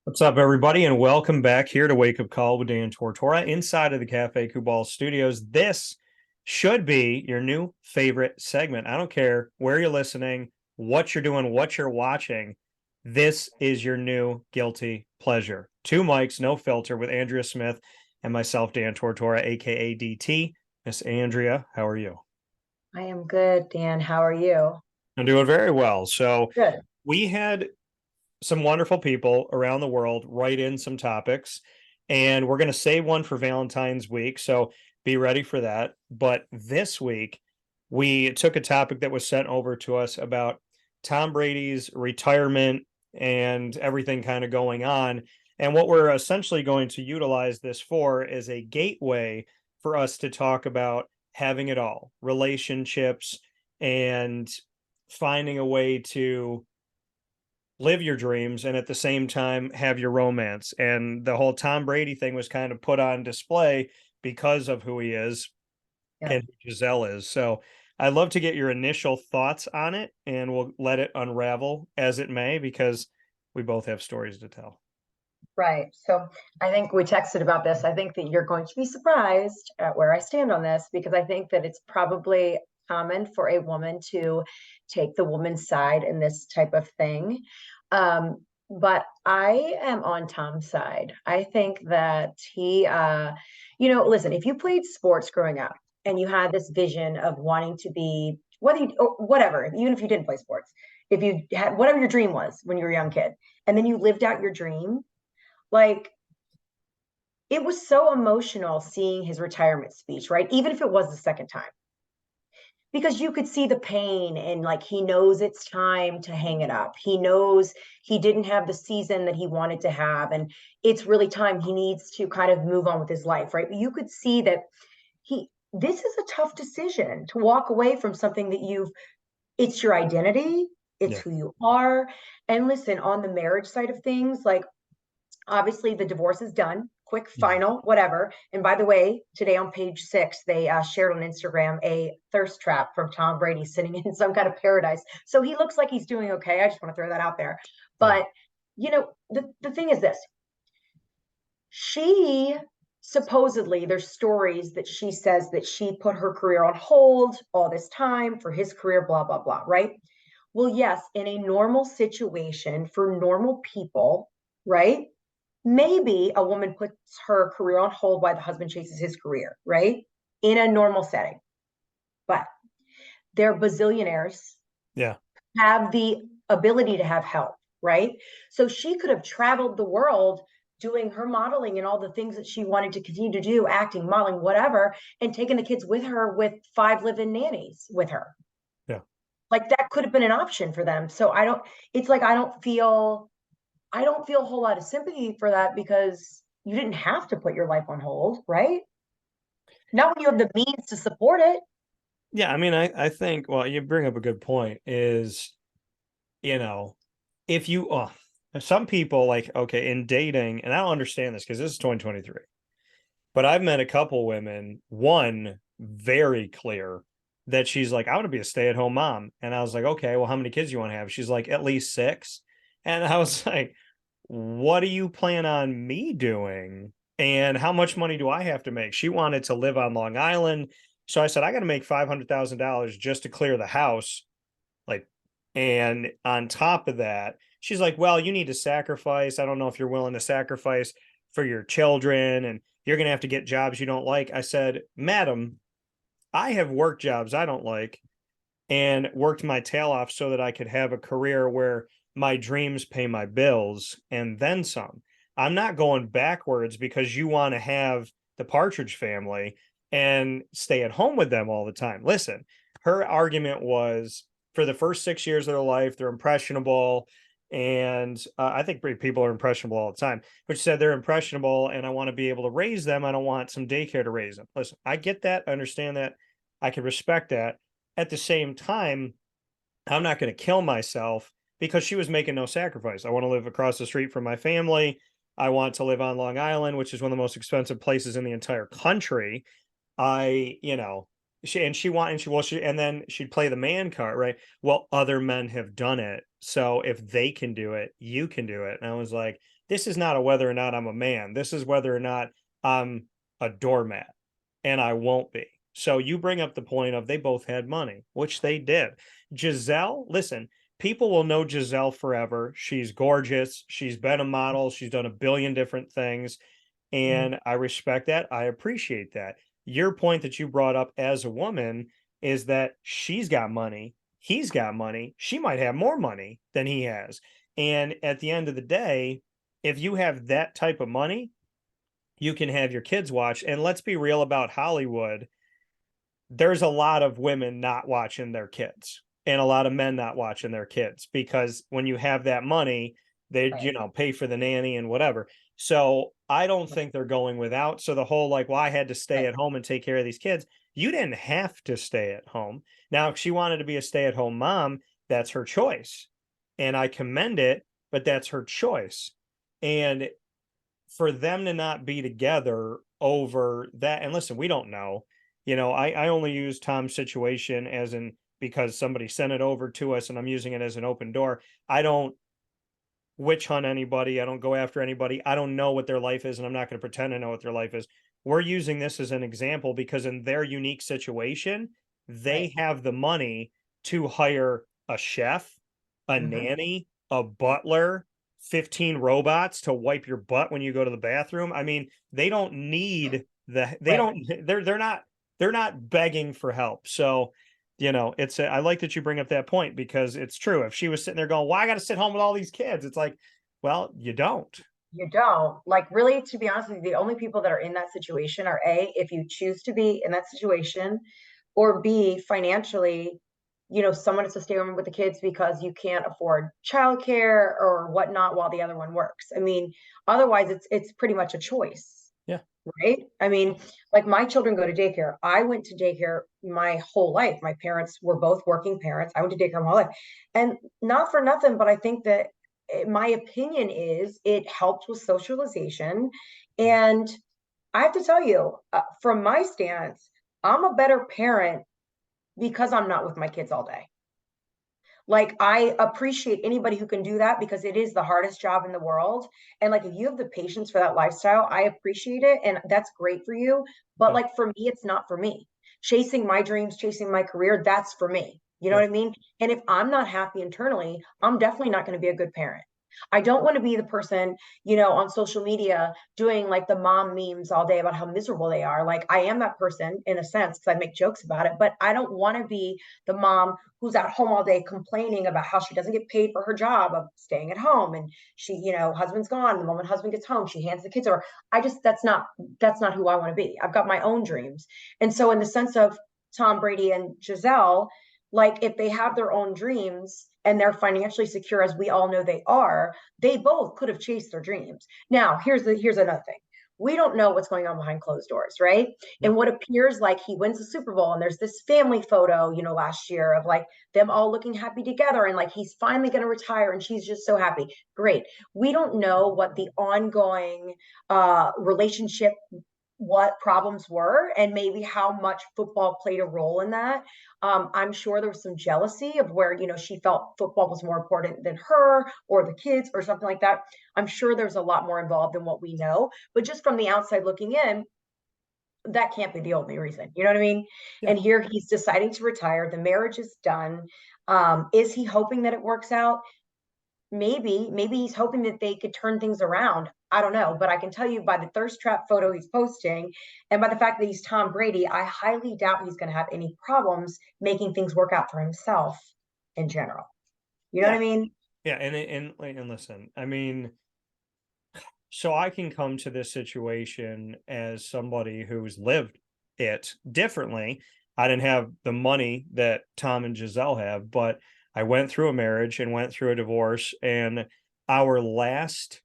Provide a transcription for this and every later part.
What's up, everybody, and welcome back here to Wake Up Call with Dan Tortora inside of the Cafe Kubal Studios. This should be your new favorite segment. I don't care where you're listening, what you're doing, what you're watching. This is your new guilty pleasure. Two mics, no filter, with Andrea Smith and myself, Dan Tortora, aka DT. Miss Andrea, how are you? I am good, Dan. How are you? I'm doing very well. So Good. we had some wonderful people around the world write in some topics, and we're going to save one for Valentine's week. So be ready for that. But this week, we took a topic that was sent over to us about Tom Brady's retirement and everything kind of going on. And what we're essentially going to utilize this for is a gateway for us to talk about having it all, relationships, and finding a way to live your dreams and at the same time have your romance. And the whole Tom Brady thing was kind of put on display because of who he is Yeah. and who Giselle is. So I'd love to get your initial thoughts on it, and we'll let it unravel as it may, because we both have stories to tell. Right. So I think we texted about this. I think that you're going to be surprised at where I stand on this because I think that it's probably common for a woman to take the woman's side in this type of thing. But I am on Tom's side. I think that listen, if you played sports growing up and you had this vision of wanting to be, whether you, or whatever, even if you didn't play sports, if you had whatever your dream was when you were a young kid, and then you lived out your dream, like it was so emotional seeing his retirement speech, right? Even if it was the second time, because you could see the pain and like he knows it's time to hang it up. He knows he didn't have the season that he wanted to have, and it's really time he needs to kind of move on with his life, right? But you could see that this is a tough decision to walk away from something that it's your identity, it's Yeah. who you are. And listen, on the marriage side of things, like obviously the divorce is done, quick, Mhm. final, whatever. And by the way, today on page 6 they shared on Instagram a thirst trap from Tom Brady sitting in some kind of paradise, so he looks like he's doing okay. I just want to throw that out there. Yeah. But the thing is this: she supposedly, there's stories that she says that she put her career on hold all this time for his career, blah blah blah, right? Well, yes, in a normal situation for normal people, right, maybe a woman puts her career on hold while the husband chases his career, right? In a normal setting. But they're bazillionaires, Yeah. have the ability to have help, right? So she could have traveled the world doing her modeling and all the things that she wanted to continue to do, acting, modeling, whatever, and taking the kids with her with 5 live-in nannies with her. Yeah. Like that could have been an option for them. So it's like I don't feel a whole lot of sympathy for that because you didn't have to put your life on hold, right? Not when you have the means to support it. Yeah. I mean, I think, well, you bring up a good point is, you know, if you, some people like, okay, in dating, and I don't understand this because this is 2023. But I've met a couple women, one very clear that she's like, I want to be a stay-at-home mom. And I was like, okay, well, how many kids do you want to have? She's like, at least 6. And I was like, what do you plan on me doing? And how much money do I have to make? She wanted to live on Long Island. So I said, I got to make $500,000 just to clear the house. Like, and on top of that, she's like, well, you need to sacrifice. I don't know if you're willing to sacrifice for your children, and you're going to have to get jobs you don't like. I said, madam, I have worked jobs I don't like and worked my tail off so that I could have a career where my dreams pay my bills and then some. I'm not going backwards because you want to have the Partridge Family and stay at home with them all the time. Listen, her argument was for the first 6 years of their life, they're impressionable. And I think people are impressionable all the time, which said they're impressionable and I want to be able to raise them. I don't want some daycare to raise them. Listen, I get that. I understand that. I can respect that. At the same time, I'm not going to kill myself because she was making no sacrifice. I want to live across the street from my family. I want to live on Long Island, which is one of the most expensive places in the entire country. I, you know, she and she want and she well she and then she'd play the man card, right? Well, other men have done it, So if they can do it, you can do it. And I was like, this is not a whether or not I'm a man. This is whether or not I'm a doormat, and I won't be. So you bring up the point of they both had money, which they did. Giselle, listen, people will know Giselle forever. She's gorgeous. She's been a model. She's done a billion different things. And I respect that. I appreciate that. Your point that you brought up as a woman is that she's got money. He's got money. She might have more money than he has. And at the end of the day, if you have that type of money, you can have your kids watch. And let's be real about Hollywood. There's a lot of women not watching their kids and a lot of men not watching their kids, because when you have that money, they, pay for the nanny and whatever. So I don't think they're going without. So the whole like, well, I had to stay at home and take care of these kids. You didn't have to stay at home. Now, if she wanted to be a stay-at-home mom, that's her choice. And I commend it, but that's her choice. And for them to not be together over that, and listen, we don't know. I only use Tom's situation as in because somebody sent it over to us and I'm using it as an open door. I don't witch hunt anybody. I don't go after anybody. I don't know what their life is, and I'm not going to pretend to know what their life is. We're using this as an example because in their unique situation, they have the money to hire a chef, a nanny, a butler, 15 robots to wipe your butt when you go to the bathroom. I mean, they don't need they're not begging for help. So, I like that you bring up that point because it's true. If she was sitting there going, well, I got to sit home with all these kids, it's like, well, you don't. You don't. Like, really, to be honest with you, the only people that are in that situation are A, if you choose to be in that situation, or B, financially, someone has to stay home with the kids because you can't afford childcare or whatnot while the other one works. I mean, otherwise it's pretty much a choice. Yeah. Right. I mean, like my children go to daycare. I went to daycare my whole life. My parents were both working parents. I went to daycare my whole life. And not for nothing, but I think that my opinion is it helps with socialization. And I have to tell you, from my stance, I'm a better parent because I'm not with my kids all day. Like, I appreciate anybody who can do that because it is the hardest job in the world. And like, if you have the patience for that lifestyle, I appreciate it. And that's great for you. But like, for me, it's not for me. Chasing my dreams, chasing my career, that's for me. You know what I mean? And if I'm not happy internally, I'm definitely not going to be a good parent. I don't want to be the person, on social media doing like the mom memes all day about how miserable they are. Like, I am that person in a sense because I make jokes about it, but I don't want to be the mom who's at home all day complaining about how she doesn't get paid for her job of staying at home. And she, husband's gone. The moment husband gets home, she hands the kids over. That's not who I want to be. I've got my own dreams. And so in the sense of Tom Brady and Giselle, like if they have their own dreams and they're financially secure, as we all know they are, they both could have chased their dreams. Now, here's another thing. We don't know what's going on behind closed doors, right? Yeah. And what appears like he wins the Super Bowl and there's this family photo, last year of like them all looking happy together and like he's finally going to retire and she's just so happy. Great. We don't know what the ongoing relationship, what problems were and maybe how much football played a role in that. I'm sure there was some jealousy of where, she felt football was more important than her or the kids or something like that. I'm sure there's a lot more involved than what we know, but just from the outside looking in, that can't be the only reason. You know what I mean? Yeah. And here he's deciding to retire. The marriage is done. Is he hoping that it works out? Maybe he's hoping that they could turn things around. I don't know, but I can tell you by the thirst trap photo he's posting and by the fact that he's Tom Brady, I highly doubt he's going to have any problems making things work out for himself in general. You know what I mean? Yeah. And listen, I mean, so I can come to this situation as somebody who's lived it differently. I didn't have the money that Tom and Giselle have, but I went through a marriage and went through a divorce, and our last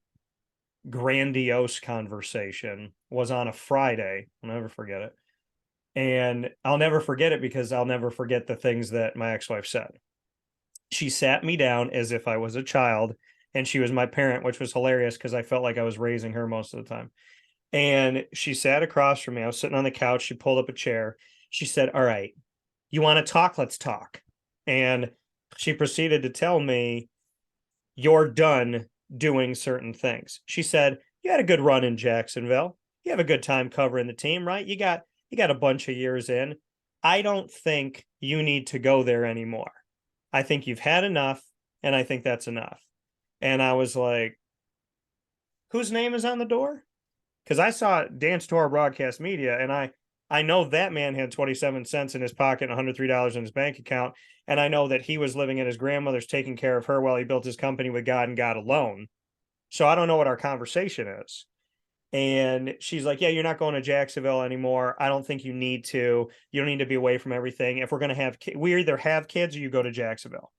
grandiose conversation was on a Friday. I'll never forget it. And I'll never forget it because I'll never forget the things that my ex-wife said. She sat me down as if I was a child and she was my parent, which was hilarious because I felt like I was raising her most of the time. And she sat across from me. I was sitting on the couch. She pulled up a chair. She said, all right, you want to talk? Let's talk. And she proceeded to tell me you're done doing certain things. She said, you had a good run in Jacksonville. You have a good time covering the team, right? You got a bunch of years in. I don't think you need to go there anymore. I think you've had enough, and I think that's enough. And I was like, whose name is on the door? Because I saw Dan Tortora Broadcast Media, and I know that man had 27 cents in his pocket and $103 in his bank account. And I know that he was living at his grandmother's, taking care of her while he built his company with God and God alone. So I don't know what our conversation is. And she's like, yeah, you're not going to Jacksonville anymore. I don't think you need to. You don't need to be away from everything. If we're going to have, we either have kids or you go to Jacksonville.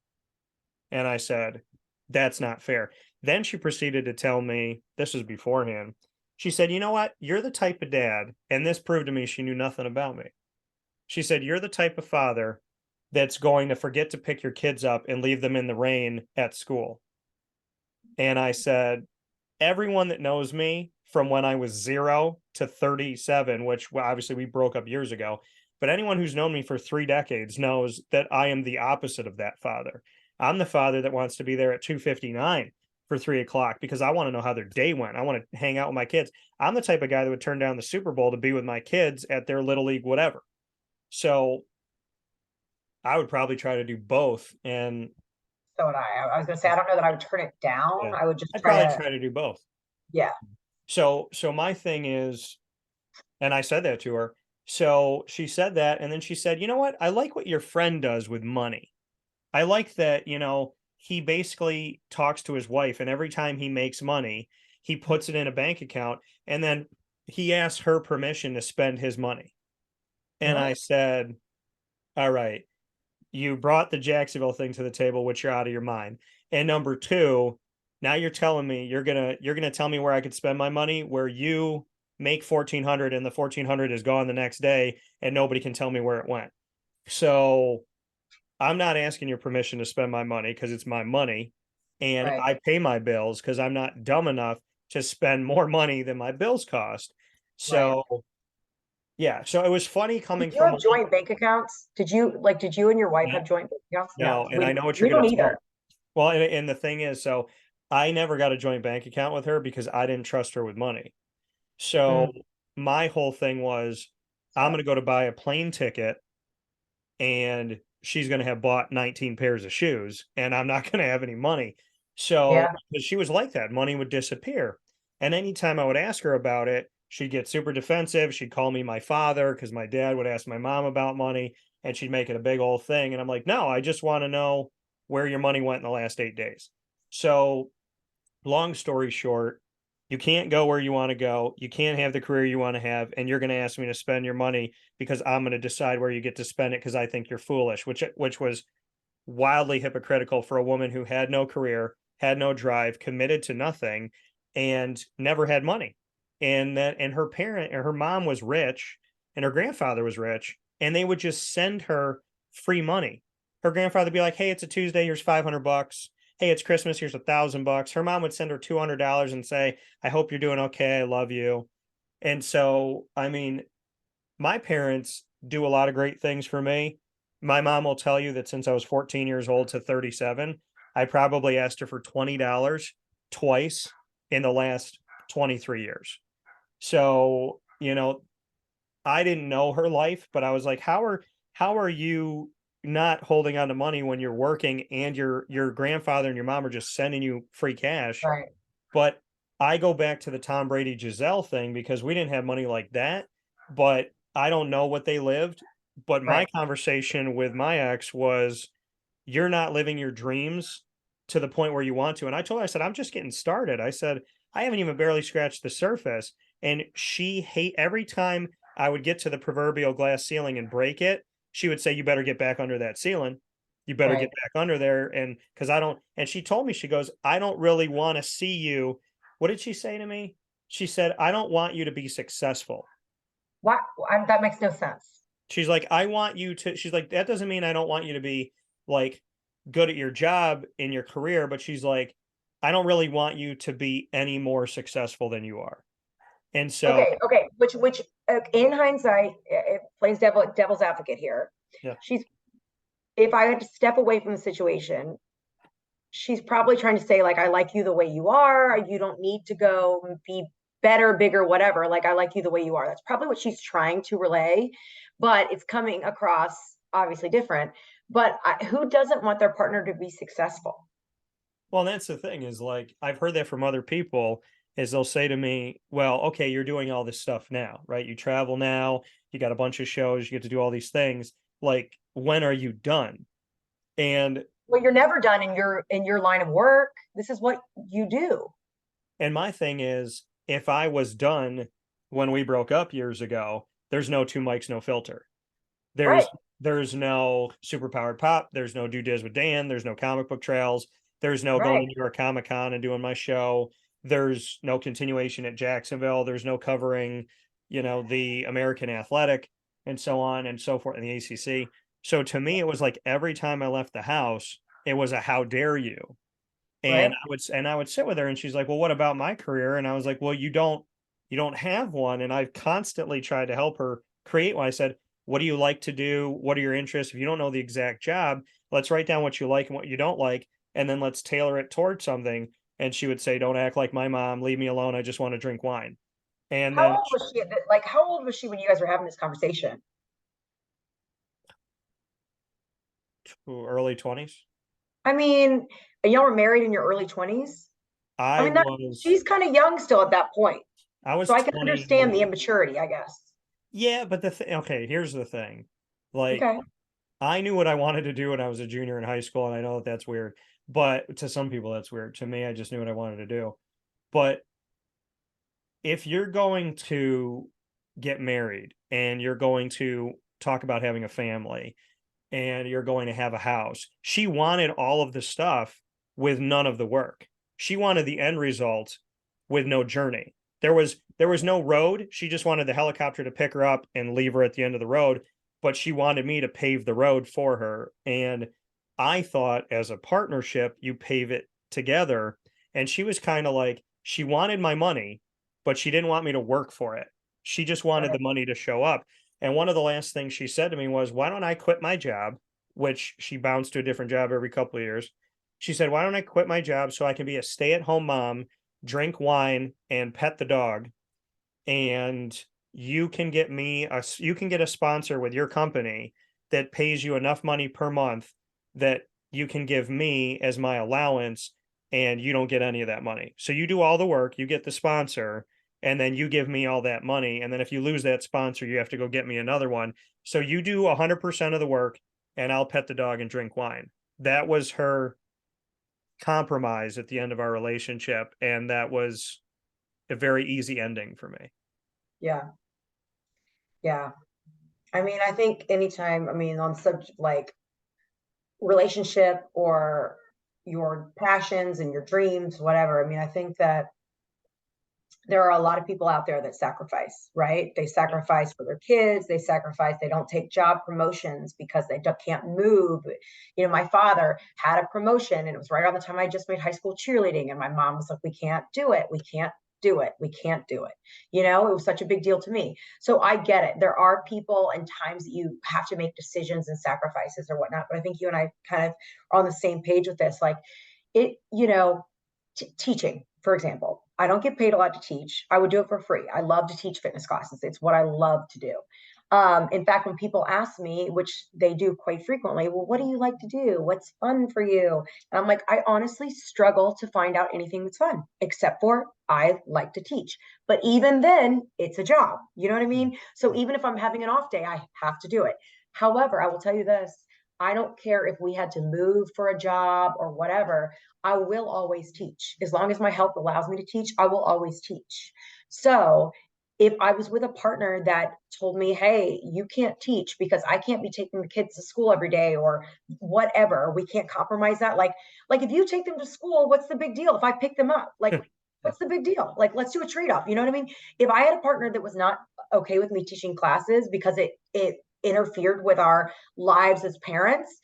And I said, that's not fair. Then she proceeded to tell me, this was beforehand. She said, you know what? You're the type of dad, and this proved to me she knew nothing about me. She said, you're the type of father that's going to forget to pick your kids up and leave them in the rain at school. And I said, everyone that knows me from when I was 0 to 37, which obviously we broke up years ago, but anyone who's known me for 3 decades knows that I am the opposite of that father. I'm the father that wants to be there at 2:59 for 3 o'clock because I want to know how their day went. I want to hang out with my kids. I'm the type of guy that would turn down the Super Bowl to be with my kids at their little league, whatever. So I would probably try to do both. And So would I. I was gonna say, I don't know that I would turn it down. yeah, I would just I'd try probably to, try to do both. yeah, So my thing is, and I said that to her. So she said that, and then she said, you know what? I like what your friend does with money. I like that, he basically talks to his wife, and every time he makes money, he puts it in a bank account, and then he asks her permission to spend his money. And mhm, I said, all right, you brought the Jacksonville thing to the table, which you're out of your mind. And number two, now you're telling me you're gonna tell me where I could spend my money, where you make 1,400 and the 1,400 is gone the next day and nobody can tell me where it went. So I'm not asking your permission to spend my money because it's my money, and right. I pay my bills because I'm not dumb enough to spend more money than my bills cost. Right. So yeah, so it was funny Did coming you from have joint bank accounts? Did you and your wife have no, joint bank accounts? No, no, and I know what you're we gonna don't tell. either. Well, and the thing is, so I never got a joint bank account with her because I didn't trust her with money. So Mm, my whole thing was, I'm so, going to go to buy a plane ticket, and she's going to have bought 19 pairs of shoes, and I'm not going to have any money. So, yeah, because she was like that, money would disappear. And anytime I would ask her about it, she'd get super defensive. She'd call me my father because my dad would ask my mom about money, and she'd make it a big old thing. And I'm like, no, I just want to know where your money went in the last 8 days. So long story short, you can't go where you want to go. You can't have the career you want to have. And you're going to ask me to spend your money because I'm going to decide where you get to spend it because I think you're foolish, which was wildly hypocritical for a woman who had no career, had no drive, committed to nothing, and never had money. And her parent or her mom was rich and her grandfather was rich, and they would just send her free money. Her grandfather would be like, hey, it's a Tuesday, here's $500. Hey, it's Christmas, here's $1,000. Her mom would send her $200 and say, I hope you're doing okay. I love you. And so, I mean, my parents do a lot of great things for me. My mom will tell you that since I was 14 years old to 37, I probably asked her for $20 twice in the last 23 years. So, I didn't know her life, but I was like, how are you not holding on to money when you're working and your grandfather and your mom are just sending you free cash? right, But I go back to the Tom Brady Giselle thing because we didn't have money like that, but I don't know what they lived. But my right. conversation with my ex was, you're not living your dreams to the point where you want to. And I told her, I said, I'm just getting started. I said, I haven't even barely scratched the surface. And she hate every time I would get to the proverbial glass ceiling and break it, she would say, you better get back under that ceiling. You better get Right. back under there. And because I don't, and she told me, she goes, I don't really want to see you. What did she say to me? She said, I don't want you to be successful. Why? That makes no sense. She's like, I want you to, she's like, that doesn't mean I don't want you to be like good at your job in your career, but she's like, I don't really want you to be any more successful than you are. And so, Okay, okay. Which in hindsight, it plays devil's advocate here. yeah, She's If I had to step away from the situation, she's probably trying to say, like, I like you the way you are. You don't need to go be better, bigger, whatever. Like, I like you the way you are. That's probably what she's trying to relay, but it's coming across obviously different. But who doesn't want their partner to be successful? Well, that's the thing is like I've heard that from other people is they'll say to me, "Well, okay, you're doing all this stuff now, right? You travel now, you got a bunch of shows, you get to do all these things. Like, when are you done?" And Well, you're never done in your line of work. This is what you do. my thing is, if I was done when we broke up years ago, there's no two mics, no filter. Right, There's no superpowered pop. There's no do Diz with Dan. There's no comic book trails. There's no going to right. New York Comic Con and doing my show. There's no continuation at Jacksonville. There's no covering, the American Athletic and so on and so forth in the ACC. So to me, it was like every time I left the house, it was a how dare you. And Right. I would sit with her and she's like, "Well, what about my career?" And I was like, "Well, you don't have one." And I've constantly tried to help her create one. I said, "What do you like to do? What are your interests? If you don't know the exact job, let's write down what you like and what you don't like, and then let's tailor it towards something." And she would say, "Don't act like my mom. Leave me alone. I just want to drink wine." And How then old was she like how old was she when you guys were having this conversation? early 20s, I mean, and y'all were married in your early 20s? I I mean, that was she's kind of young still at that point. I So was I can understand 20. the immaturity, I guess. Yeah, but okay, here's the thing. Like Okay. I knew what I wanted to do when I was a junior in high school, and I know that that's weird, but to some people that's weird. To me, I just knew what I wanted to do. But if you're going to get married and you're going to talk about having a family and you're going to have a house, she wanted all of the stuff with none of the work. She wanted the end result with no journey. There was no road. She just wanted the helicopter to pick her up and leave her at the end of the road, but she wanted me to pave the road for her. And I thought as a partnership, you pave it together. And she was kind of like, she wanted my money, but she didn't want me to work for it. She just wanted Right. the money to show up. And one of the last things she said to me was, "Why don't I quit my job?" Which she bounced to a different job every couple of years. She said, "Why don't I quit my job so I can be a stay at home mom, drink wine, and pet the dog? And you can get a sponsor with your company that pays you enough money per month that you can give me as my allowance, and you don't get any of that money. So you do all the work, you get the sponsor, and then you give me all that money. And then if you lose that sponsor, you have to go get me another one. So you do 100% of the work, and I'll pet the dog and drink wine." That was her compromise at the end of our relationship. And that was a very easy ending for me. Yeah. Yeah. I mean, I think anytime, I mean, on subject like relationship or your passions and your dreams, whatever. I mean, I think that there are a lot of people out there that sacrifice, right? They sacrifice for their kids. They sacrifice. They don't take job promotions because they can't move. You know, my father had a promotion and it was right around the time I just made high school cheerleading. And my mom was like, "We can't do it. We can't do it. We can't do it." You know, it was such a big deal to me. So I get it. There are people and times that you have to make decisions and sacrifices or whatnot. But I think you and I kind of are on the same page with this. Like it, teaching, for example. I don't get paid a lot to teach. I would do it for free. I love to teach fitness classes. It's what I love to do. In fact, when people ask me, which they do quite frequently, "Well, what do you like to do? What's fun for you?" And I'm like, I honestly struggle to find out anything that's fun, except for I like to teach. But even then, it's a job. You know what I mean? So even if I'm having an off day, I have to do it. However, I will tell you this. I don't care if we had to move for a job or whatever. I will always teach. As long as my health allows me to teach, I will always teach. So if I was with a partner that told me, "Hey, you can't teach because I can't be taking the kids to school every day," or whatever, we can't compromise that. Like if you take them to school, what's the big deal? If I pick them up, like what's the big deal? Like let's do a trade off. You know what I mean? If I had a partner that was not okay with me teaching classes because it interfered with our lives as parents,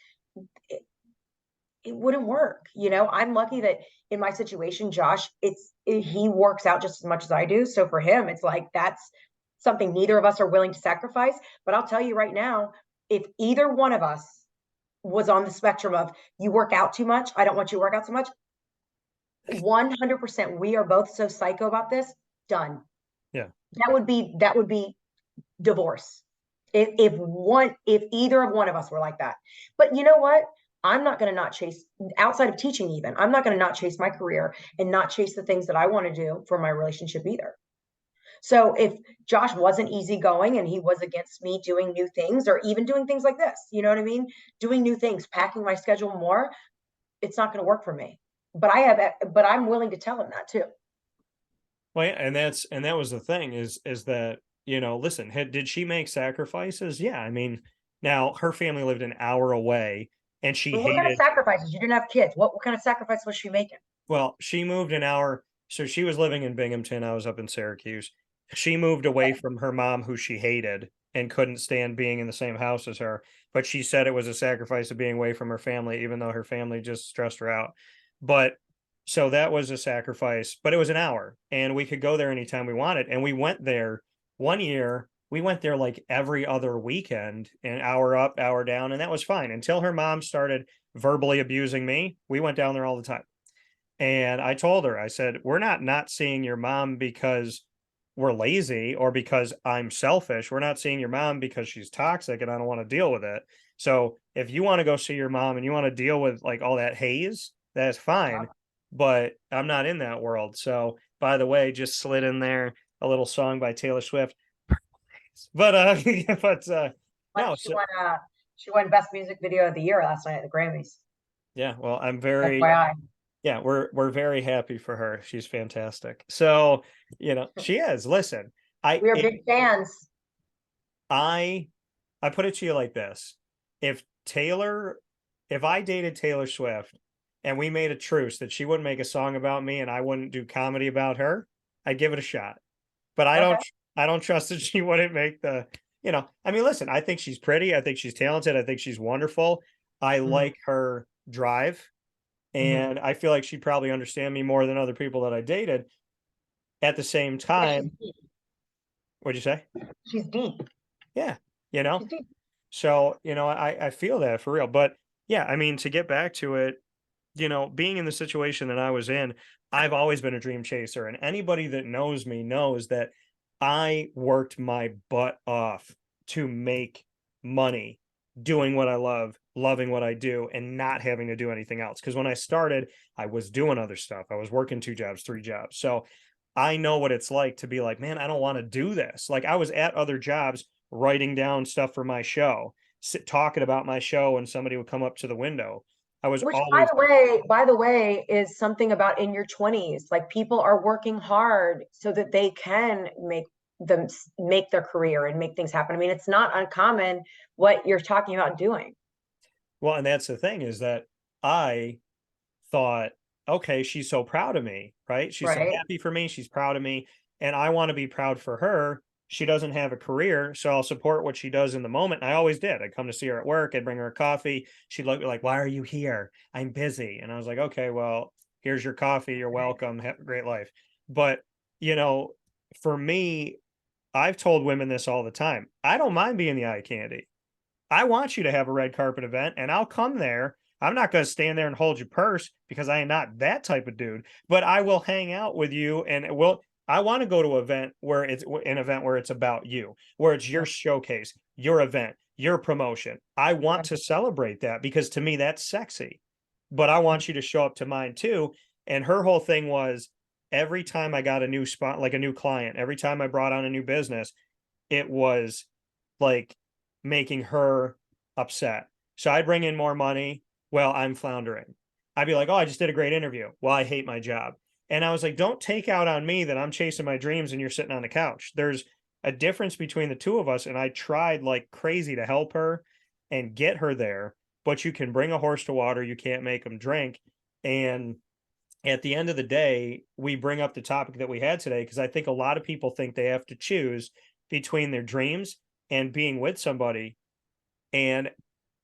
it wouldn't work. You know, I'm lucky that in my situation, Josh, he works out just as much as I do. So for him, it's like that's something neither of us are willing to sacrifice. But I'll tell you right now, if either one of us was on the spectrum of, you work out too much, I don't want you to work out so much. 100%, we are both so psycho about this. Done. Yeah. That would be divorce. If either of one of us were like that. But you know what? I'm not going to not chase, outside of teaching even, I'm not going to not chase my career and not chase the things that I want to do for my relationship either. So if Josh wasn't easygoing and he was against me doing new things, or even doing things like this, you know what I mean? Doing new things, packing my schedule more, it's not going to work for me. But I'm willing to tell him that too. Well, yeah, and that was the thing is that, listen, did she make sacrifices? Yeah. I mean, now her family lived an hour away and she But what kind of hated, sacrifices? You didn't have kids. What kind of sacrifice was she making? well, she moved an hour. So she was living in Binghamton. I was up in Syracuse. She moved away from her mom, who she hated and couldn't stand being in the same house as her. But she said it was a sacrifice of being away from her family, even though her family just stressed her out. But so that was a sacrifice, but it was an hour and we could go there anytime we wanted. And we went there one year. We went there like every other weekend, an hour up, hour down. And that was fine until her mom started verbally abusing me. We went down there all the time. And I told her, I said, we're not seeing your mom because we're lazy or because I'm selfish. We're not seeing your mom because she's toxic and I don't want to deal with it. So if you want to go see your mom and you want to deal with like all that haze, that's fine. But I'm not in that world. So by the way, just slid in there a little song by Taylor Swift. But but no, so She won Best Music Video of the Year last night at the Grammys. yeah, well, I'm very FYI. yeah, we're very happy for her. She's fantastic. So, she is. Listen, I We are it, big fans. I I put it to you like this. If Taylor if I dated Taylor Swift and we made a truce that she wouldn't make a song about me and I wouldn't do comedy about her, I'd give it a shot. But Okay. I don't trust that she wouldn't make I mean, listen, I think she's pretty, I think she's talented, I think she's wonderful. I Mhm. like her drive. Mhm. And I feel like she'd probably understand me more than other people that I dated. At the same time, what'd you say? She's deep. Yeah, She's deep. so I feel that for real. But yeah, I mean, to get back to it, being in the situation that I was in, I've always been a dream chaser. And anybody that knows me knows that I worked my butt off to make money doing what I love, loving what I do, and not having to do anything else. Because when I started, I was doing other stuff. I was working 2 jobs, 3 jobs. So I know what it's like to be like, man, I don't want to do this. Like I was at other jobs writing down stuff for my show, talking about my show, and somebody would come up to the window. I was Which, always by the way, is something about in your 20s. Like, people are working hard so that they can make their career and make things happen. I mean, it's not uncommon what you're talking about doing. well, and that's the thing is that I thought, okay, she's so proud of me, right? She's so Right. happy for me. She's proud of me. And I want to be proud for her. She doesn't have a career, so I'll support what she does in the moment. And I always did. I'd come to see her at work. I'd bring her a coffee. She'd look like, why are you here? I'm busy. And I was like, okay, well, here's your coffee. You're welcome. Have a great life. But, you know, for me, I've told women this all the time. I don't mind being the eye candy. I want you to have a red carpet event and I'll come there. I'm not going to stand there and hold your purse because I am not that type of dude, but I will hang out with you and I want to go to an event where it's about you, where it's your showcase, your event, your promotion. I want to celebrate that because to me that's sexy. But I want you to show up to mine too. And her whole thing was every time I got a new spot, like a new client, every time I brought on a new business, it was like making her upset. So I'd bring in more money. Well, I'm floundering. I'd be like, oh, I just did a great interview. Well, I hate my job. And I was like, don't take out on me that I'm chasing my dreams and you're sitting on the couch. There's a difference between the two of us. And I tried like crazy to help her and get her there. But you can bring a horse to water, you can't make them drink. And at the end of the day, we bring up the topic that we had today because I think a lot of people think they have to choose between their dreams and being with somebody. And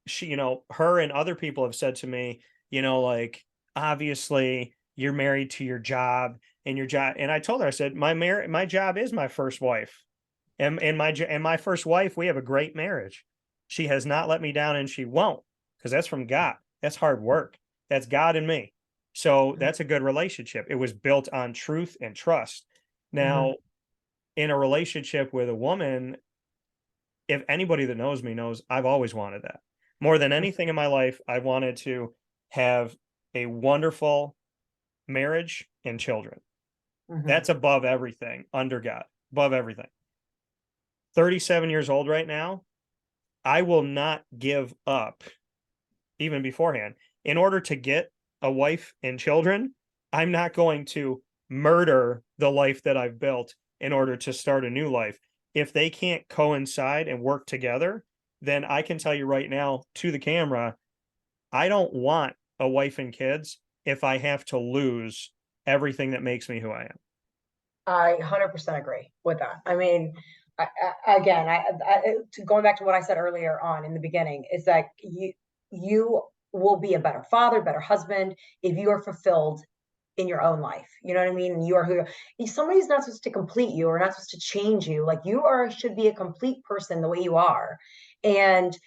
she, her and other people have said to me, like, obviously you're married to your job and your job. And I told her, I said, my job is my first wife. And my first wife, we have a great marriage. She has not let me down and she won't because that's from God. That's hard work. That's God and me. So that's a good relationship. It was built on truth and trust. Now, in a relationship with a woman, if anybody that knows me knows I've always wanted that. More than anything in my life, I wanted to have a wonderful marriage and children. That's above everything under God, above everything. 37 years old right now. I will not give up, even beforehand, in order to get a wife and children. I'm not going to murder the life that I've built in order to start a new life. If they can't coincide and work together, then I can tell you right now to the camera, I don't want a wife and kids if I have to lose everything that makes me who I am. I 100% agree with that. I mean, again, going back to what I said earlier on in the beginning, is that you will be a better father, better husband if you are fulfilled in your own life. You know what I mean? You are who somebody's not supposed to complete you or not supposed to change you. Like you are should be a complete person the way you are. And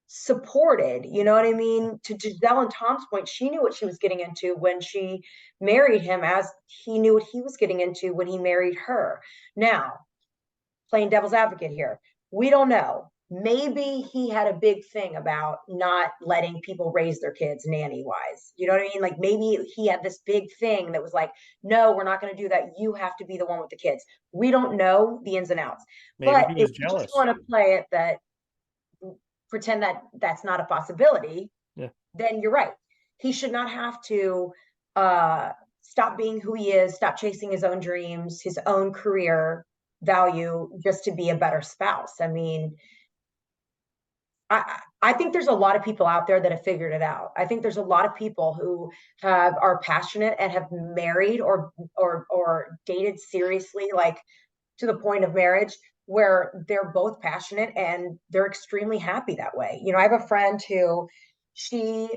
supported, you know what I mean? To Giselle and Tom's point, she knew what she was getting into when she married him, as he knew what he was getting into when he married her. Now, playing devil's advocate here, we don't know. Maybe he had a big thing about not letting people raise their kids nanny wise. You know what I mean? Like maybe he had this big thing that was like, no, we're not going to do that. You have to be the one with the kids. We don't know the ins and outs. Maybe But he if was you just jealous. want to play it that pretend that that's not a possibility, Yeah. then you're right. He should not have to stop being who he is, stop chasing his own dreams, his own career value just to be a better spouse. I mean, I think there's a lot of people out there that have figured it out. I think there's a lot of people who are passionate and have married or dated seriously, like to the point of marriage, where they're both passionate and they're extremely happy that way. You know, I have a friend who she,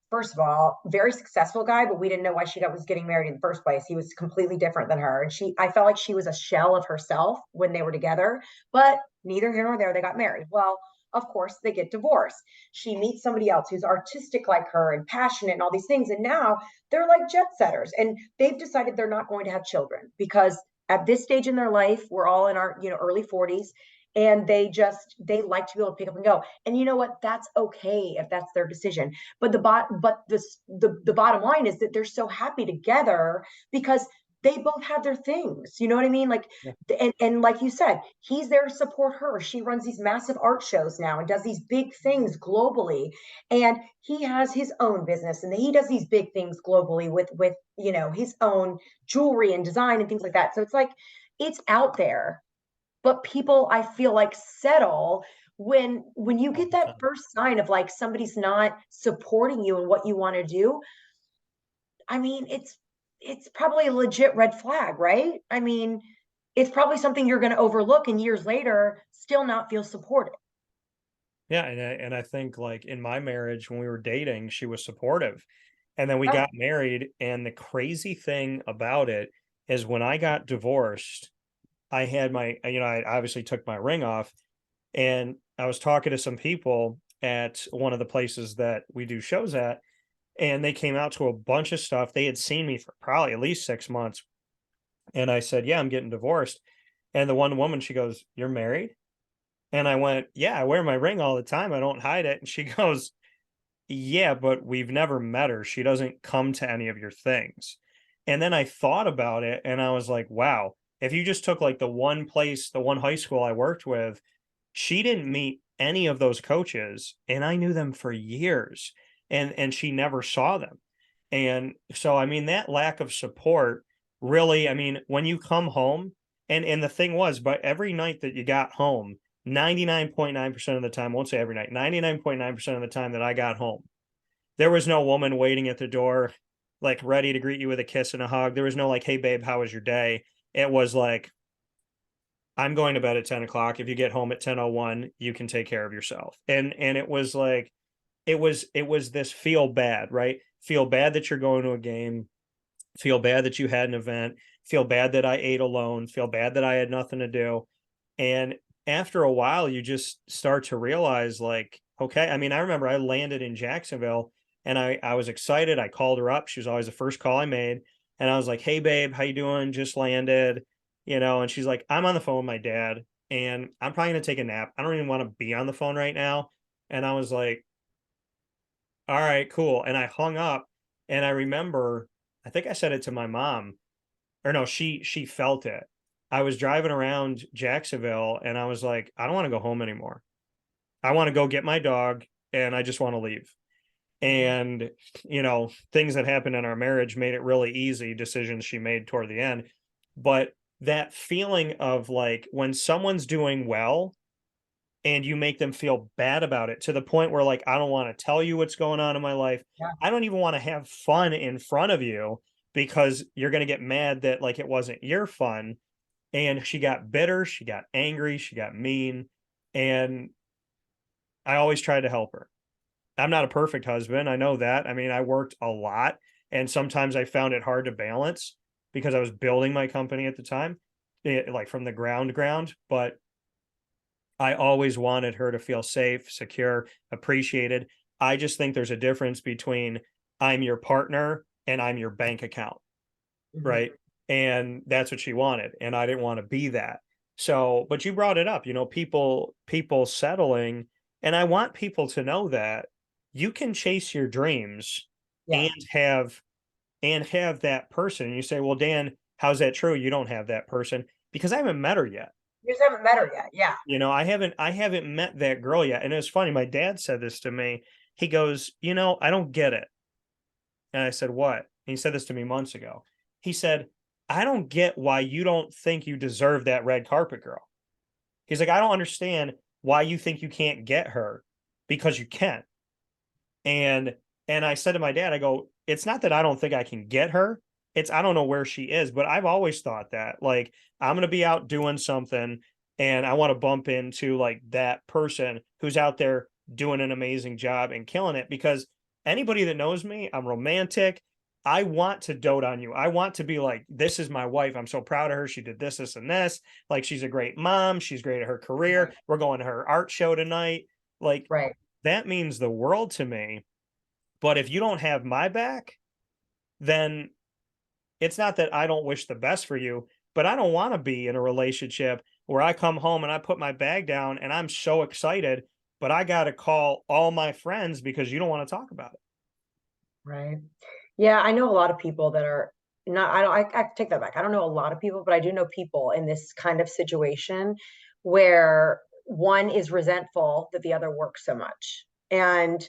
first of all, very successful guy, but we didn't know why she was getting married in the first place. He was completely different than her. And I felt like she was a shell of herself when they were together, but neither here nor there, they got married. Well, of course, they get divorced. She meets somebody else who's artistic like her and passionate and all these things. And now they're like jet setters, and they've decided they're not going to have children because at this stage in their life, we're all in our, early 40s, and they like to be able to pick up and go. And you know what? That's okay if that's their decision. But the bottom line is that they're so happy together because they both have their things. You know what I mean? Like, Yeah. and like you said, he's there to support her. She runs these massive art shows now and does these big things globally. And he has his own business and he does these big things globally with his own jewelry and design and things like that. So it's like, it's out there, but people, I feel like, settle when you get that first sign of like somebody's not supporting you and what you want to do. I mean, it's probably a legit red flag, right? I mean, it's probably something you're going to overlook and years later still not feel supported. Yeah, and I think like in my marriage when we were dating, she was supportive. And then we Oh, got married, and the crazy thing about it is when I got divorced, I had I obviously took my ring off, and I was talking to some people at one of the places that we do shows at, and they came out to a bunch of stuff. They had seen me for probably at least 6 months. And I said, "Yeah, I'm getting divorced." And the one woman, she goes, "You're married?" And I went, "Yeah, I wear my ring all the time. I don't hide it." And she goes, "Yeah, but we've never met her. She doesn't come to any of your things." And then I thought about it and I was like, wow, if you just took like the one place, the one high school I worked with, she didn't meet any of those coaches and I knew them for years, and she never saw them. And so I mean that lack of support really, I mean, when you come home, and the thing was, but every night that you got home, 99.9% of the time, I won't say every night, 99.9% of the time that I got home, there was no woman waiting at the door, like ready to greet you with a kiss and a hug. There was no like, "Hey babe, how was your day?" It was like, "I'm going to bed at 10 o'clock. If you get home at 10:01, you can take care of yourself." And it was like, it was this feel bad, right? Feel bad that you're going to a game, feel bad that you had an event, feel bad that I ate alone, feel bad that I had nothing to do. And after a while, you just start to realize like Okay. I mean, I remember I landed in Jacksonville and I was excited. I called her up. She was always the first call I made. And I was like, hey babe, how you doing? Just landed, and she's like, I'm on the phone with my dad and I'm probably gonna take a nap. I don't even want to be on the phone right now. And I was like, all right, cool. And I hung up and I remember, I think I said it to my mom, or no, she felt it. I was driving around Jacksonville and I was like, I don't want to go home anymore. I want to go get my dog and I just want to leave. And, things that happened in our marriage made it really easy, decisions she made toward the end. But that feeling of like when someone's doing well and you make them feel bad about it to the point where like I don't want to tell you what's going on in my life. Yeah. I don't even want to have fun in front of you because you're going to get mad that like it wasn't your fun. And she got bitter, she got angry, she got mean, and I always tried to help her. I'm not a perfect husband. I know that. I mean, I worked a lot and sometimes I found it hard to balance because I was building my company at the time, like from the ground, but I always wanted her to feel safe, secure, appreciated. I just think there's a difference between I'm your partner and I'm your bank account, Mhm. right? And that's what she wanted, and I didn't want to be that. So, but you brought it up, people settling, and I want people to know that you can chase your dreams Yeah. and have that person. And you say, "Well, Dan, how's that true? You don't have that person." Because I haven't met her yet. You just haven't met her yet. Yeah. I haven't met that girl yet. And it was funny. My dad said this to me. He goes, I don't get it. And I said, what? And he said this to me months ago. He said, I don't get why you don't think you deserve that red carpet girl. He's like, I don't understand why you think you can't get her because you can. And I said to my dad, I go, it's not that I don't think I can get her. It's I don't know where she is, but I've always thought that like I'm gonna be out doing something and I want to bump into like that person who's out there doing an amazing job and killing it because anybody that knows me, I'm romantic. I want to dote on you. I want to be like, this is my wife. I'm so proud of her. She did this, this, and this. Like, she's a great mom. She's great at her career. Right. We're going to her art show tonight. Like, Right. that means the world to me. But if you don't have my back, then it's not that I don't wish the best for you, but I don't want to be in a relationship where I come home and I put my bag down and I'm so excited, but I got to call all my friends because you don't want to talk about it. Right. Yeah, I know a lot of people that are not, I don't, I take that back. I don't know a lot of people, but I do know people in this kind of situation where one is resentful that the other works so much. And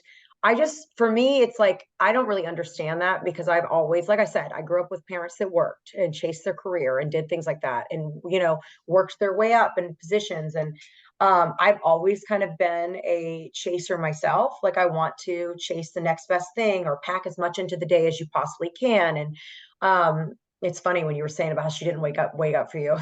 for me, it's like, I don't really understand that because I've always, like I said, I grew up with parents that worked and chased their career and did things like that and, worked their way up in positions. And I've always kind of been a chaser myself. Like I want to chase the next best thing or pack as much into the day as you possibly can. And it's funny when you were saying about how she didn't wake up for you.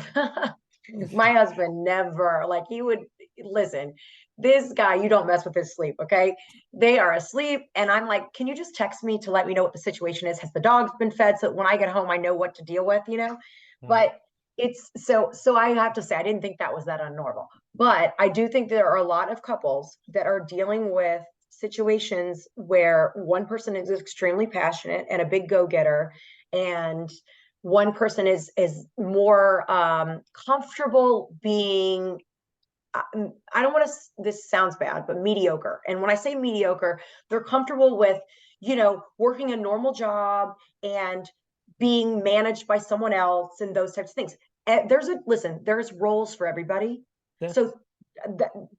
My husband never, like he would listen. This guy, you don't mess with his sleep, okay? They are asleep, and I'm like, can you just text me to let me know what the situation is? Has the dogs been fed so when I get home, I know what to deal with? Mm. But it's so I have to say, I didn't think that was that unnormal. But I do think there are a lot of couples that are dealing with situations where one person is extremely passionate and a big go-getter, and one person is more comfortable being I don't want to, this sounds bad, but mediocre. And when I say mediocre, they're comfortable with, working a normal job and being managed by someone else and those types of things. And there's roles for everybody. Yeah. So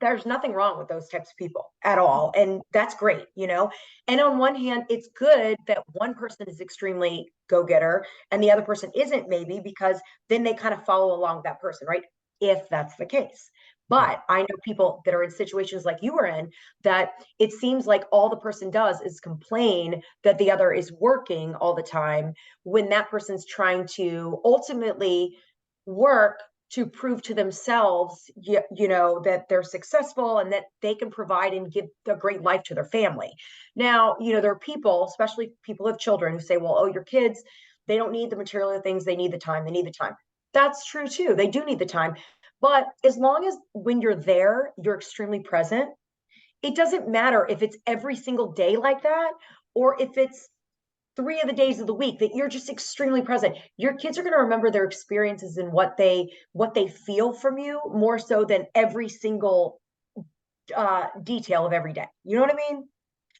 there's nothing wrong with those types of people at all. And that's great. And on one hand, it's good that one person is extremely go getter and the other person isn't, maybe because then they kind of follow along that person, right? If that's the case. Yeah. But I know people that are in situations like you were in that it seems like all the person does is complain that the other is working all the time when that person's trying to ultimately work to prove to themselves, that they're successful and that they can provide and give a great life to their family. Now, there are people, especially people with children, who say, well, oh, your kids, they don't need the material things. They need the time. They need the time. That's true too. They do need the time. But as long as when you're there, you're extremely present it doesn't matter if it's every single day like that, or if it's 3 of the days of the week that you're just extremely present. Your kids are going to remember their experiences and what they feel from you more so than every single detail of every day. You know what I mean?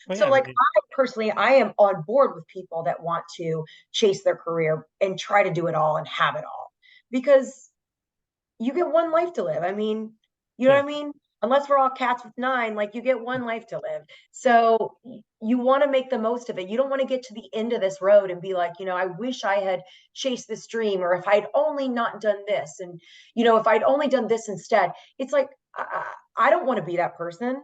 Well, yeah, So I like mean, I personally, I am on board with people that want to chase their career and try to do it all and have it all, because you get one life to live. I mean, you know yeah. what I mean? Unless we're all cats with nine, like you get one life to live. So you want to make the most of it. You don't want to get to the end of this road and be like, I wish I had chased this dream, or if I'd only not done this. And, if I'd only done this instead. It's like, I don't want to be that person.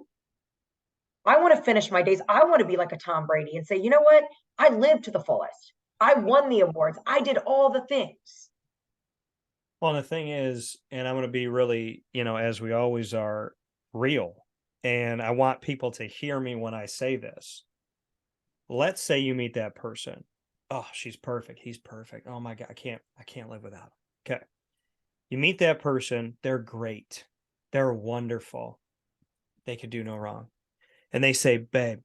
I want to finish my days. I want to be like a Tom Brady and say, you know what? I lived to the fullest. I won the awards. I did all the things. Well, the thing is, and I'm going to be really, as we always are, real. And I want people to hear me when I say this. Let's say you meet that person. Oh, she's perfect. He's perfect. Oh my God, I can't live without him. Okay. You meet that person, they're great. They're wonderful. They could do no wrong. And they say, babe,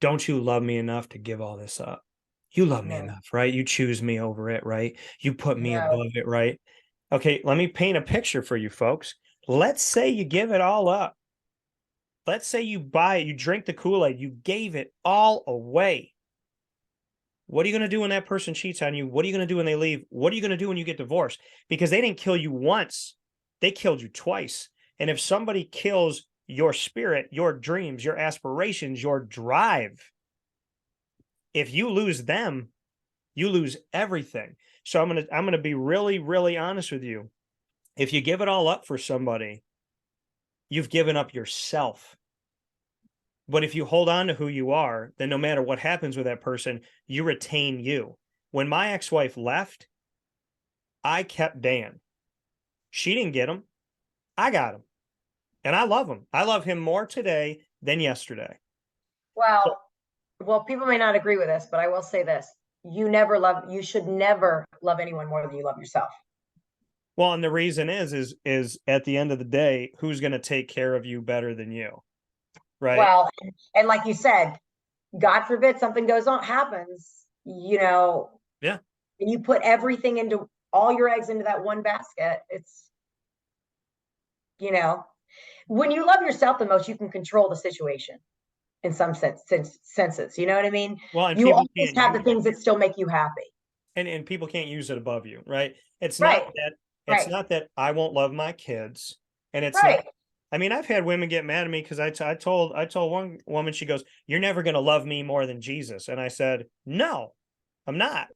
don't you love me enough to give all this up? You love me No, enough, right? You choose me over it, right? You put me no. above it, right? Okay, let me paint a picture for you folks. Let's say you give it all up. Let's say you buy it, you drink the Kool-Aid, you gave it all away. What are you going to do when that person cheats on you? What are you going to do when they leave? What are you going to do when you get divorced? Because they didn't kill you once, they killed you twice. And if somebody kills your spirit, your dreams, your aspirations, your drive, if you lose them, you lose everything. So I'm gonna be really, really honest with you. If you give it all up for somebody, you've given up yourself. But if you hold on to who you are, then no matter what happens with that person, you retain you. When my ex-wife left, I kept Dan. She didn't get him. I got him. And I love him. I love him more today than yesterday. So, Well, people may not agree with this, but I will say this. You should never love anyone more than you love yourself. well, and the reason is at the end of the day, who's going to take care of you better than you? Right? Well, and like you said, God forbid something happens, Yeah. and you put everything into all your eggs into that one basket. It's, you know, when you love yourself the most, you can control the situation in some senses. You know what I mean? Well, and You people always can't have the use things that still make you happy. and people can't use it above you, right? It's not Right, that it's right, not that I won't love my kids, and it's not. right. I mean, I've had women get mad at me because I told one woman, she goes, "You're never going to love me more than Jesus," and I said, "No, I'm not,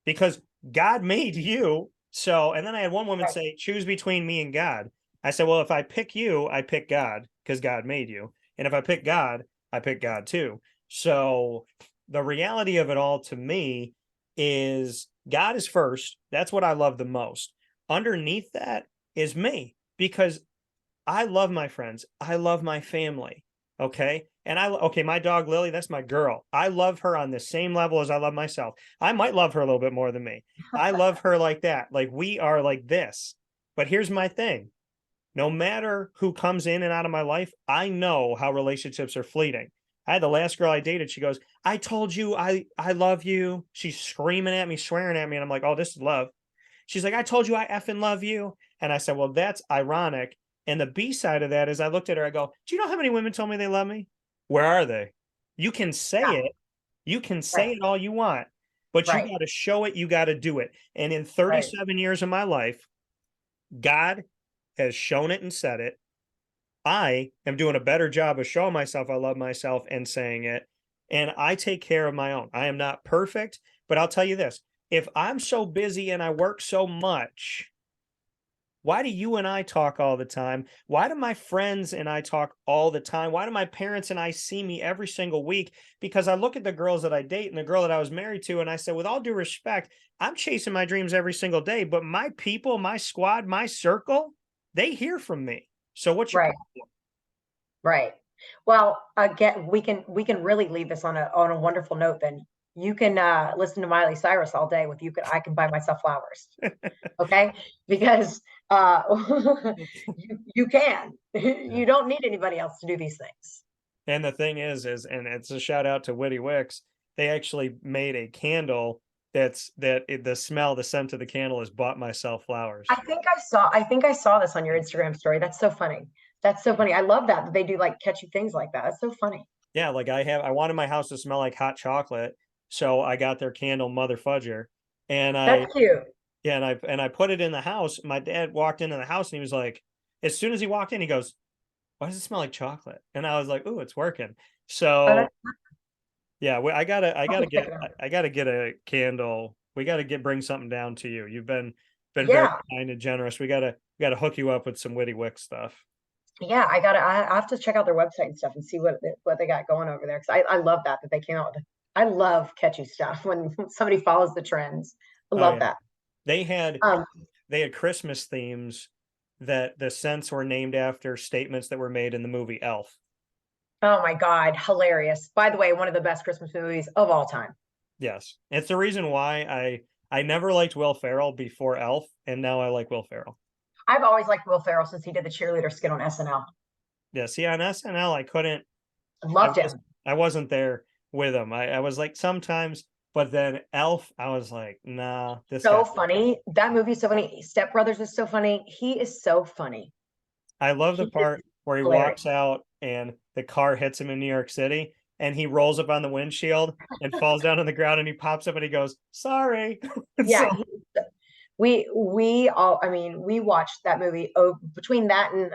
because God made you." So, and then I had one woman Right. say, "Choose between me and God." I said, "Well, if I pick you, I pick God because God made you, and if I pick God, I pick God too." So, the reality of it all to me is God is first. That's what I love the most. Underneath that is me, because I love my friends. I love my family. Okay. And okay, my dog Lily, that's my girl. I love her on the same level as I love myself. I might love her a little bit more than me. I love her like that. Like we are like this. But here's my thing, no matter who comes in and out of my life, I know how relationships are fleeting. I had the last girl I dated. She goes, "I told you I love you." She's screaming at me, swearing at me, and I'm like, "Oh, this is love." She's like, "I told you I effing love you." And I said, "Well, that's ironic." And the B side of that is I looked at her, I go, "Do you know how many women told me they love me? Where are they?" You can say Yeah, it. You can say right, it all you want, but you right, got to show it. You got to do it. And in right. 37 years of my life, God has shown it and said it. I am doing a better job of showing myself I love myself and saying it. And I take care of my own. I am not perfect, but I'll tell you this, if I'm so busy and I work so much, why do you and I talk all the time? Why do my friends and I talk all the time? Why do my parents and I see me every single week? Because I look at the girls that I date and the girl that I was married to, and I say, with all due respect, I'm chasing my dreams every single day, but my people, my squad, my circle, they hear from me. So what's your Right. problem? Right. Well, again, we can really leave this on a wonderful note. Then you can listen to Miley Cyrus all day with I can buy myself flowers. Okay, because uh, you can. Yeah. You don't need anybody else to do these things. And the thing is, and it's a shout out to Witty Wicks. They actually made a candle the smell, the scent of the candle is bought myself flowers. I think I saw this on your Instagram story. That's so funny. That's so funny. I love that they do like catchy things like that. That's so funny. Yeah, like I wanted my house to smell like hot chocolate, so I got their candle Mother Fudger, and I That's cute. yeah, and I put it in the house. My dad walked into the house and he was like, as soon as he walked in, he goes, "Why does it smell like chocolate?" And I was like, "Ooh, it's working." Oh, So that's yeah, I'll have to check it out. I gotta get a candle. We gotta bring something down to you. You've been very Yeah. kind and generous. We gotta hook you up with some Witty Wick stuff. Yeah, I have to check out their website and stuff and see what they got going over there. Cause I love that they came out with I love catchy stuff when somebody follows the trends. I Oh love yeah. that. They had Um, they had Christmas themes that the scents were named after statements that were made in the movie Elf. oh my God, hilarious. By the way, one of the best Christmas movies of all time. Yes. It's the reason why I never liked Will Ferrell before Elf, and now I like Will Ferrell. I've always liked Will Ferrell since he did the cheerleader skit on SNL. Yeah, see on SNL I couldn't Loved him. I wasn't there with him. I was like sometimes, but then Elf, I was like, nah, this guy. So funny. That movie is so funny. Step Brothers is so funny. He is so funny. I love the He is part where he hilarious. walks out and the car hits him in New York City and he rolls up on the windshield and falls down on the ground and he pops up and he goes, sorry. Yeah, So we all I mean, we watched that movie between that and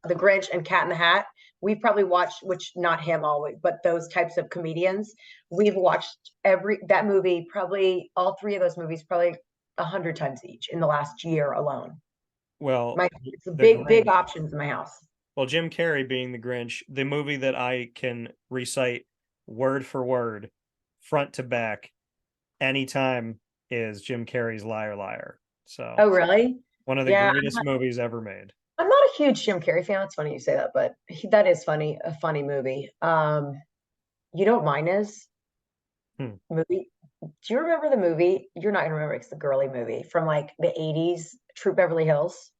The Grinch and Cat in the Hat. We've probably watched, which not him always, but those types of comedians. We've watched every that movie, probably all three of those movies, probably 100 times each in the last year alone. well, My it's a the big Grinch. options in my house. Well, Jim Carrey being the Grinch, the movie that I can recite word for word, front to back, anytime is Jim Carrey's Liar Liar. So Oh, really? one of the Yeah, greatest movies ever made. I'm not a huge Jim Carrey fan. It's funny you say that, but that is funny, a funny movie. You know what mine is? Hmm. Movie. Do you remember the movie? You're not gonna remember. It's the girly movie from like the '80s. Troop Beverly Hills.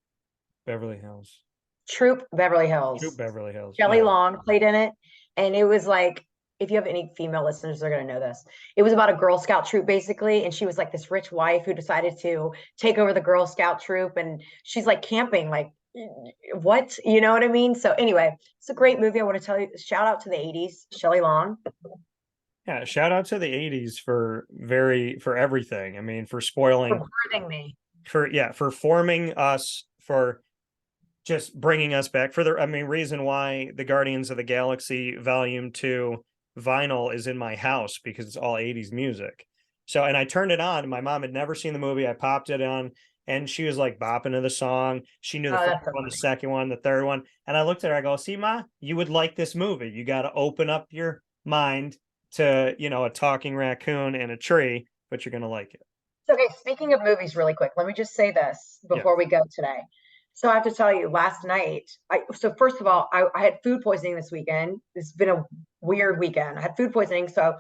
Beverly Hills. Troop Beverly Troop Hills. Beverly Hills. Shelley No. Long played in it, and it was like, if you have any female listeners, they're gonna know this. It was about a Girl Scout troop basically, and she was like this rich wife who decided to take over the Girl Scout troop, and she's like camping, like what, you know what I mean? So anyway, it's a great movie. I want to tell you, shout out to the '80s, Shelley Long Yeah, shout out to the 80s for everything. I mean, for for spoiling birthing me. for forming us, for just bringing us back for the I mean reason why the Guardians of the Galaxy Volume 2 vinyl is in my house because it's all 80s music. So and I turned it on. My mom had never seen the movie. I popped it on and she was like bopping to the song. She knew the Oh, first that's so one, the funny. second one, the third one. And I looked at her, I go, see, Ma, you would like this movie. You got to open up your mind to, a talking raccoon and a tree, but you're gonna like it. Okay, speaking of movies, really quick, let me just say this Yeah. before we go today. So I have to tell you, last night, so first of all, I had food poisoning this weekend. It's been a weird weekend. I had food poisoning, so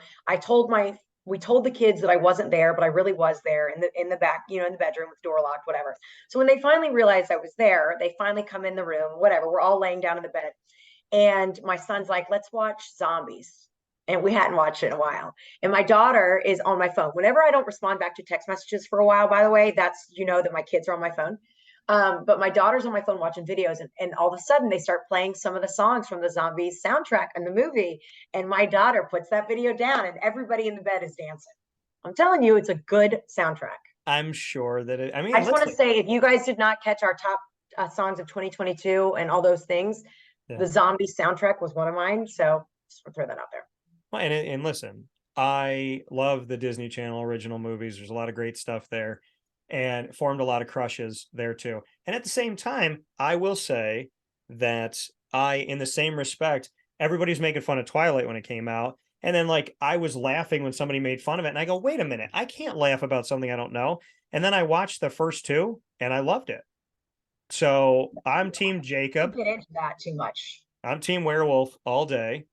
we told the kids that I wasn't there, but I really was there in the back, in the bedroom with the door locked, whatever. So when they finally realized I was there, they finally come in the room, whatever. We're all laying down in the bed, and my son's like, "Let's watch Zombies." And we hadn't watched it in a while. And my daughter is on my phone. Whenever I don't respond back to text messages for a while, by the way, that's, that my kids are on my phone. But my daughter's on my phone watching videos, and all of a sudden they start playing some of the songs from the Zombies soundtrack in the movie. And my daughter puts that video down, and everybody in the bed is dancing. I'm telling you, it's a good soundtrack. I'm sure that I I mean, just want to listen. say, if you guys did not catch our top songs of 2022 and all those things, Yeah. the Zombie soundtrack was one of mine. So just throw that out there. Well, and listen, I love the Disney Channel original movies. There's a lot of great stuff there and formed a lot of crushes there too. And at the same time, I will say that in the same respect, everybody's making fun of Twilight when it came out. And then, like, I was laughing when somebody made fun of it. And I go, wait a minute, I can't laugh about something I don't know. And then I watched the first two and I loved it. So I'm Team Don't Jacob. get into that too much. I'm Team Werewolf all day.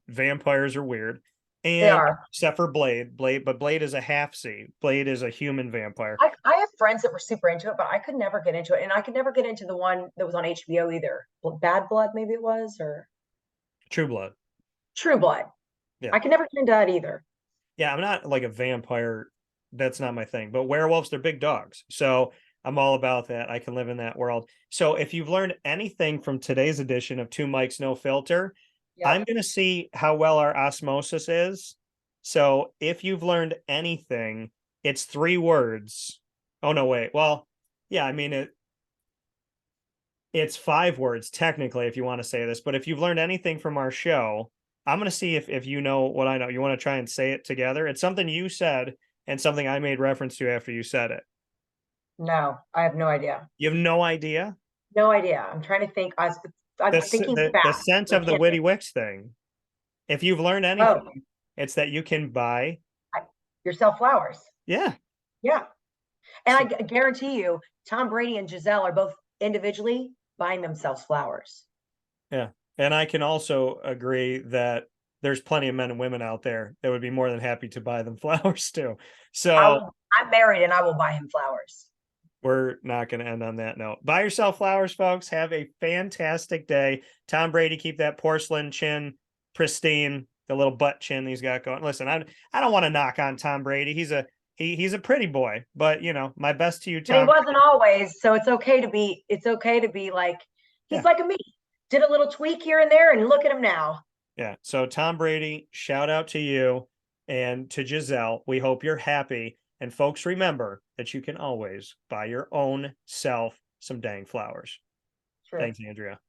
Vampires are weird. They And are. except for Blade, but Blade is a half C. Blade is a human vampire. I have friends that were super into it, but I could never get into it. And I could never get into the one that was on HBO either. Bad Blood, maybe it was, or True Blood. True Blood. Yeah. I could never get into that either. Yeah, I'm not like a vampire. That's not my thing. But werewolves, they're big dogs. So I'm all about that. I can live in that world. So if you've learned anything from today's edition of Two Mics No Filter, I'm Yep. going to see how well our osmosis is. So if you've learned anything, it's 3 words. Oh no, wait. Well, yeah, I mean it's 5 words technically if you want to say this, but if you've learned anything from our show, I'm going to see if you know what I know. You want to try and say it together? It's something you said and something I made reference to after you said it. No, I have no idea. You have no idea? No idea. I'm trying to think. I'm thinking The fast. sense I of the can't Witty think. Wicks thing. If you've learned Oh, anything, it's that you can buy. yourself flowers. Yeah. Yeah. And So, I guarantee you, Tom Brady and Giselle are both individually buying themselves flowers. yeah. And I can also agree that there's plenty of men and women out there that would be more than happy to buy them flowers too. So I'm married and I will buy him flowers. we're not going to end on that note. Buy yourself flowers, folks. Have a fantastic day. Tom Brady, keep that porcelain chin pristine, the little butt chin he's got going. Listen, I don't want to knock on Tom Brady. He's a pretty boy, but you know, my best to you, But he Tom. wasn't always, so it's okay to be like he's Yeah. like a me. Did a little tweak here and there and look at him now. Yeah. So Tom Brady, shout out to you and to Giselle. We hope you're happy. And folks, remember that you can always buy your own self some dang flowers. True. Thanks, Andrea.